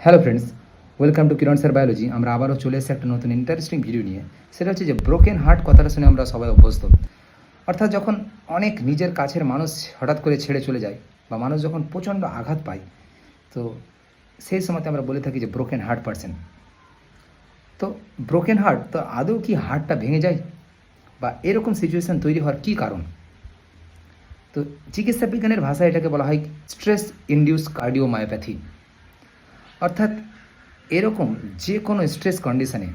Hello friends, welcome to Kiran sir biology. আমরা আবারও চলে এসেছি একটা নতুন ইন্টারেস্টিং ভিডিও নিয়ে। সেটা হচ্ছে যে ব্রোকেন হার্ট কথাটা শুনে আমরা সবাই অভ্যস্ত। অর্থাৎ যখন অনেক নিজের কাছের মানুষ হঠাৎ করে ছেড়ে চলে যায় বা মানুষ যখন প্রচণ্ড আঘাত পায়, তো সেই সময়তে আমরা বলে থাকি যে ব্রোকেন হার্ট পারসন। তো ব্রোকেন হার্ট তো আদৌ কি হার্টটা ভেঙে যায় বা এরকম সিচুয়েশান তৈরি হওয়ার কী কারণ? তো চিকিৎসা বিজ্ঞানের ভাষায় এটাকে বলা হয় স্ট্রেস ইনডিউস কার্ডিওমায়োপ্যাথি। অর্থাৎ এরকম যে কোনো স্ট্রেস কন্ডিশনে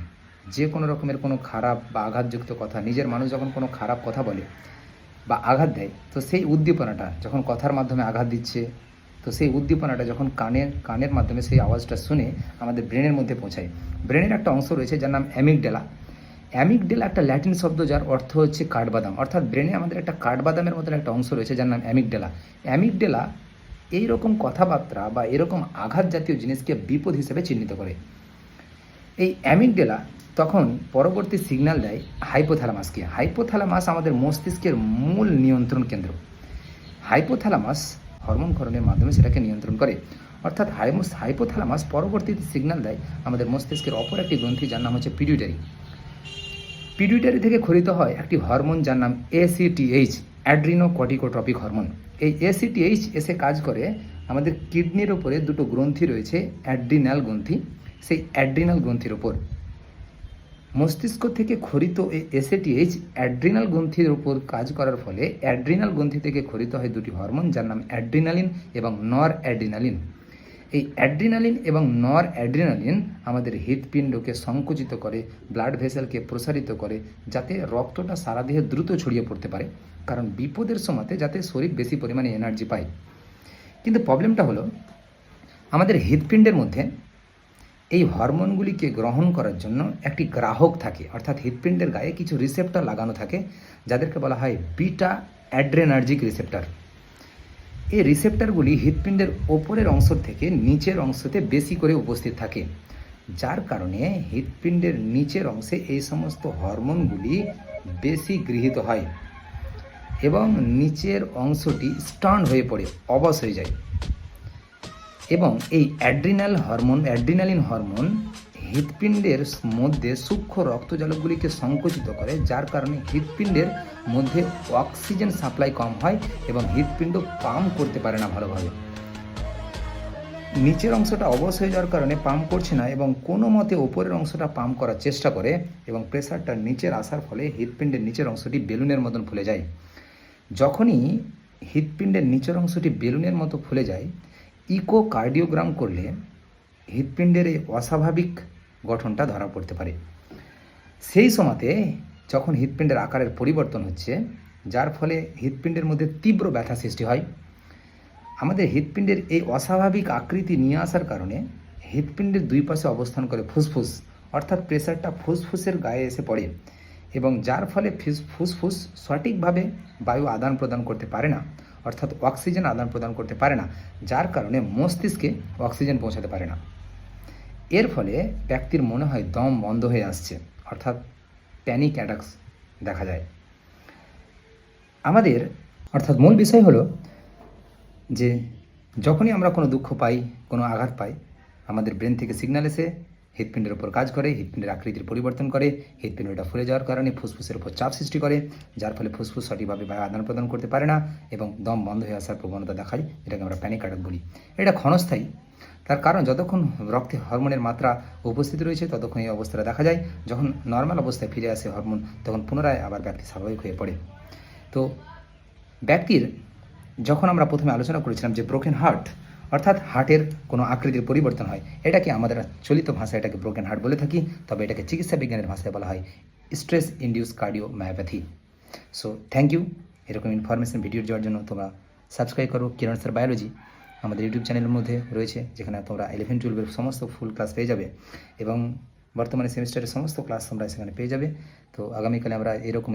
যে কোনো রকমের কোনো খারাপ বা আঘাতযুক্ত কথা, নিজের মানুষ যখন কোনো খারাপ কথা বলে বা আঘাত দেয়, তো সেই উদ্দীপনাটা যখন কথার মাধ্যমে আঘাত দিচ্ছে, তো সেই উদ্দীপনাটা যখন কানের মাধ্যমে সেই আওয়াজটা শুনে আমাদের ব্রেনের মধ্যে পৌঁছায়। ব্রেনের একটা অংশ রয়েছে যার নাম অ্যামিগডেলা। অ্যামিগডেলা একটা ল্যাটিন শব্দ যার অর্থ হচ্ছে কাঠবাদাম। অর্থাৎ ব্রেনে আমাদের একটা কাঠবাদামের মতন একটা অংশ রয়েছে যার নাম অ্যামিগডেলা। অ্যামিগডেলা এইরকম কথাবার্তা বা এরকম আঘাত জাতীয় জিনিসকে বিপদ হিসেবে চিহ্নিত করে। এই অ্যামিগডেলা তখন পরবর্তী সিগন্যাল দেয় হাইপোথ্যালামাসকে। হাইপোথ্যালামাস আমাদের মস্তিষ্কের মূল নিয়ন্ত্রণ কেন্দ্র। হাইপোথ্যালামাস হরমোন ক্ষরণের মাধ্যমে সেটাকে নিয়ন্ত্রণ করে। অর্থাৎ হাইপোথ্যালামাস পরবর্তীতে সিগন্যাল দেয় আমাদের মস্তিষ্কের অপর একটি গ্রন্থি যার নাম হচ্ছে পিটুইটারি। পিটুইটারি থেকে খরিত হয় একটি হরমোন যার নাম ACTH, অ্যাড্রিনোকর্টিকোট্রপিক হরমোন। এই ACTH এসে কাজ করে আমাদের কিডনির ওপরে দুটো গ্রন্থি রয়েছে, অ্যাড্রিনাল গ্রন্থি। সেই অ্যাড্রিনাল গ্রন্থির ওপর মস্তিষ্ক থেকে খরিত এই ACTH অ্যাড্রিনাল গ্রন্থির ওপর কাজ করার ফলে অ্যাড্রিনাল গ্রন্থি থেকে খরিত হয় দুটি হরমোন যার নাম অ্যাড্রিনালিন এবং নর অ্যাড্রিনালিন। এই অ্যাড্রিনালিন এবং নর অ্যাড্রিনালিন আমাদের হৃৎপিণ্ডকে সংকুচিত করে, ব্লাড ভেসেলকে প্রসারিত করে, যাতে রক্তটা সারা দেহে দ্রুত ছড়িয়ে পড়তে পারে, কারণ বিপদের সময়তে যাতে শরীর বেশি পরিমাণে এনার্জি পায়। কিন্তু প্রবলেমটা হলো আমাদের হৃৎপিণ্ডের মধ্যে এই হরমোনগুলিকে গ্রহণ করার জন্য একটি গ্রাহক থাকে। অর্থাৎ হৃৎপিণ্ডের গায়ে কিছু রিসেপ্টর লাগানো থাকে যাদেরকে বলা হয় বিটা অ্যাড্রেনার্জিক রিসেপ্টর। এই রিসেপ্টরগুলি হৃৎপিণ্ডের ওপরের অংশ থেকে নিচের অংশতে বেশি করে উপস্থিত থাকে, যার কারণে হৃৎপিণ্ডের নিচের অংশে এই সমস্ত হরমোনগুলি বেশি গৃহীত হয় এবং নিচের অংশটি স্টার্ন হয়ে পড়ে, অবশ হয়ে যায়। এবং এই অ্যাড্রিনালিন হরমোন হৃৎপিণ্ডের মধ্যে সূক্ষ্ম রক্তজালকগুলিকে সংকুচিত করে, যার কারণে হৃৎপিণ্ডের মধ্যে অক্সিজেন সাপ্লাই কম হয় এবং হৃৎপিণ্ড পাম্প করতে পারে না ভালোভাবে। নিচের অংশটা অবশ হয়ে যাওয়ার কারণে পাম্প করছে না এবং কোনো মতে ওপরের অংশটা পাম্প করার চেষ্টা করে এবং প্রেসারটা নিচের আসার ফলে হৃৎপিণ্ডের নিচের অংশটি বেলুনের মতন ফুলে যায়। যখনই হৃৎপিণ্ডের নিচের অংশটি বেলুনের মতো ফুলে যায়, ইকোকার্ডিওগ্রাম করলে হৃৎপিণ্ডের এই অস্বাভাবিক গঠনটা ধরা পড়তে পারে। সেই সময়তে যখন হৃৎপিণ্ডের আকারের পরিবর্তন হচ্ছে, যার ফলে হৃৎপিণ্ডের মধ্যে তীব্র ব্যথা সৃষ্টি হয়। আমাদের হৃৎপিণ্ডের এই অস্বাভাবিক আকৃতি নিয়ে আসার কারণে হৃৎপিণ্ডের দুই পাশে অবস্থান করে ফুসফুস, অর্থাৎ প্রেসারটা ফুসফুসের গায়ে এসে পড়ে এবং যার ফলে ফুসফুস সঠিকভাবে বায়ু আদান প্রদান করতে পারে না, অর্থাৎ অক্সিজেন আদান প্রদান করতে পারে না, যার কারণে মস্তিষ্কে অক্সিজেন পৌঁছাতে পারে না। এর ফলে ব্যক্তির মনে হয় দম বন্ধ হয়ে আসছে, অর্থাৎ প্যানিক অ্যাটাকস দেখা যায়। আমাদের অর্থাৎ মূল বিষয় হলো যে যখনই আমরা কোনো দুঃখ পাই, কোনো আঘাত পাই, আমাদের ব্রেন থেকে সিগন্যাল এসে হৃৎপিণ্ডের ওপর কাজ করে, হৃৎপিণ্ডের আকৃতির পরিবর্তন করে, হৃৎপিণ্ডটা ফুলে যাওয়ার কারণে ফুসফুসের উপর চাপ সৃষ্টি করে, যার ফলে ফুসফুস সঠিকভাবে বায়ু আদান প্রদান করতে পারে না এবং দম বন্ধ হয়ে আসার প্রবণতা দেখায়, যেটাকে আমরা প্যানিক অ্যাটাক বলি। এটা ক্ষণস্থায়ী। তার কারণ যতক্ষণ রক্তে হরমোনের মাত্রা উপস্থিত রয়েছে ততক্ষণ এই অবস্থাটা দেখা যায়। যখন নর্মাল অবস্থায় ফিরে আসে হরমোন, তখন পুনরায় আবার ব্যক্তি স্বাভাবিক হয়ে পড়ে। তো ব্যক্তির যখন আমরা প্রথমে আলোচনা করেছিলাম যে ব্রোকেন হার্ট অর্থাৎ হার্টের কোনো আকৃতির পরিবর্তন হয়, এটাকে আমাদের চলিত ভাষায় এটাকে ব্রোকেন হার্ট বলে থাকি, তবে এটাকে চিকিৎসা বিজ্ঞানের ভাষায় বলা হয় stress induce cardiomyopathy. So thank you. এরকম ইনফরমেশন ভিডিও যাওয়ার জন্য তোমরা সাবস্ক্রাইব করো কিরণ স্যার বায়োলজি আমাদের ইউটিউব চ্যানেলের মধ্যে রয়েছে, যেখানে তোমরা 11-12 সমস্ত ফুল ক্লাস পেয়ে যাবে এবং বর্তমানে সেমিস্টারের সমস্ত ক্লাস তোমরা সেখানে পেয়ে যাবে। তো আগামীকালে আমরা এরকম